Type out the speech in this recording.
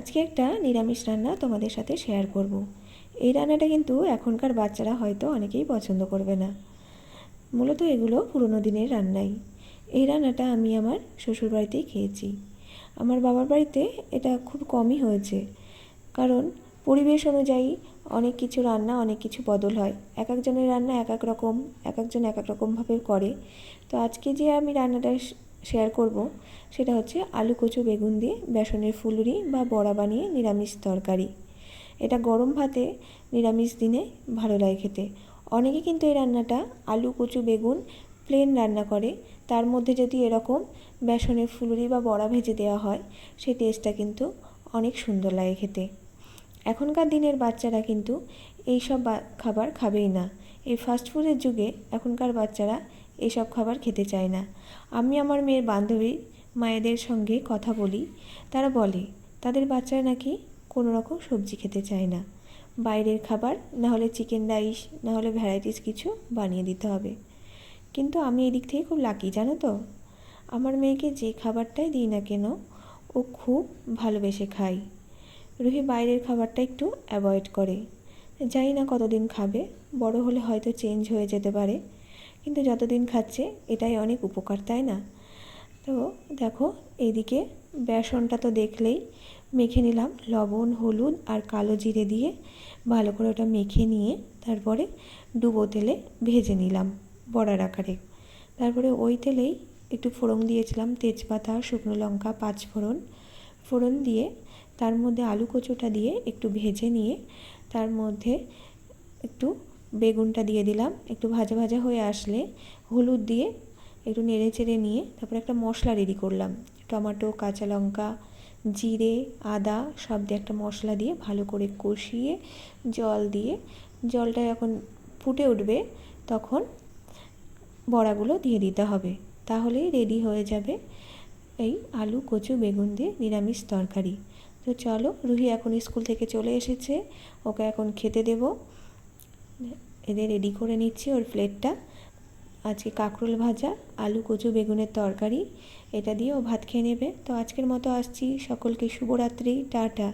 আজকে একটা নিরামিষ রান্না তোমাদের সাথে শেয়ার করব। এই রান্নাটা কিন্তু এখনকার বাচ্চারা হয়তো অনেকেই পছন্দ করবে না। মূলত এগুলো পুরনো দিনের রান্নাই। এই রান্নাটা আমি আমার শ্বশুরবাড়িতেই খেয়েছি। আমার বাবার বাড়িতে এটা খুব কমই হয়েছে, কারণ পরিবেশ অনুযায়ী অনেক কিছু রান্না অনেক কিছু বদল হয়। এক একজনের রান্না এক এক রকম, এক একজন এক এক রকমভাবে করে। তো আজকে যে আমি রান্নাটা শেয়ার করব সেটা হচ্ছে আলু কচু বেগুন দিয়ে বেসনের ফুলুরি বা বড়া বানিয়ে নিরামিষ তরকারি। এটা গরম ভাতে নিরামিষ দিনে ভালো লাগে খেতে। অনেকে কিন্তু এই রান্নাটা আলু কচু বেগুন প্লেন রান্না করে, তার মধ্যে যদি এরকম বেসনের ফুলুরি বা বড়া ভেজে দেওয়া হয়, সেই টেস্টটা কিন্তু অনেক সুন্দর লাগে খেতে। এখনকার দিনের বাচ্চারা কিন্তু এইসব খাবার খাবেই না। এই ফাস্টফুডের যুগে এখনকার বাচ্চারা এইসব খাবার খেতে চায় না। আমি আমার মেয়ের বান্ধবী মায়েদের সঙ্গে কথা বলি, তারা বলে তাদের বাচ্চারা নাকি কোনো রকম সবজি খেতে চায় না। বাইরের খাবার, না হলে চিকেন রাইস, না হলে ভ্যারাইটিস কিছু বানিয়ে দিতে হবে। কিন্তু আমি এদিক থেকে খুব লাকি, জানো তো। আমার মেয়েকে যে খাবারটাই দিই না কেন, ও খুব ভালোবেসে খায়। রুহি বাইরের খাবারটা একটু অ্যাভয়েড করে। জানি না কতদিন খাবে, বড় হলে হয়তো চেঞ্জ হয়ে যেতে পারে, কিন্তু যতদিন খাচ্ছে এটাই অনেক উপকার, তাই না? তো দেখো, এইদিকে বেসনটা তো দেখলেই মেখে নিলাম লবণ হলুদ আর কালো জিরে দিয়ে। ভালো করে ওটা মেখে নিয়ে তারপরে ডুবো তেলে ভেজে নিলাম বড়ার আকারে। তারপরে ওই তেলেই একটু ফোড়ন দিয়েছিলাম, তেজপাতা, শুকনো লঙ্কা, পাঁচফোড়ন। ফোড়ন দিয়ে তার মধ্যে আলু কচুটা দিয়ে একটু ভেজে নিয়ে তার মধ্যে একটু বেগুনটা দিয়ে দিলাম। একটু ভাজা ভাজা হয়ে আসলে হলুদ দিয়ে একটু নেড়ে চেড়ে নিয়ে তারপরে একটা মশলা রেডি করলাম। টমেটো, কাঁচা লঙ্কা, জিরে, আদা সব দিয়ে একটা মশলা দিয়ে ভালো করে কষিয়ে জল দিয়ে, জলটা যখন ফুটে উঠবে তখন বড়াগুলো দিয়ে দিতে হবে। তাহলেই রেডি হয়ে যাবে এই আলু কচু বেগুন দিয়ে নিরামিষ তরকারি। তো চলো, রুহি এখন স্কুল থেকে চলে এসেছে, ওকে এখন খেতে দেব। এদের রেডি করে নিচ্ছি ওর প্লেটটা। আজকে কাঁকরোল ভাজা, আলু কচু বেগুনের তরকারি, এটা দিয়ে ও ভাত খেয়ে নেবে। তো আজকের মতো আসছি, সকলকে শুভরাত্রি, টাটা।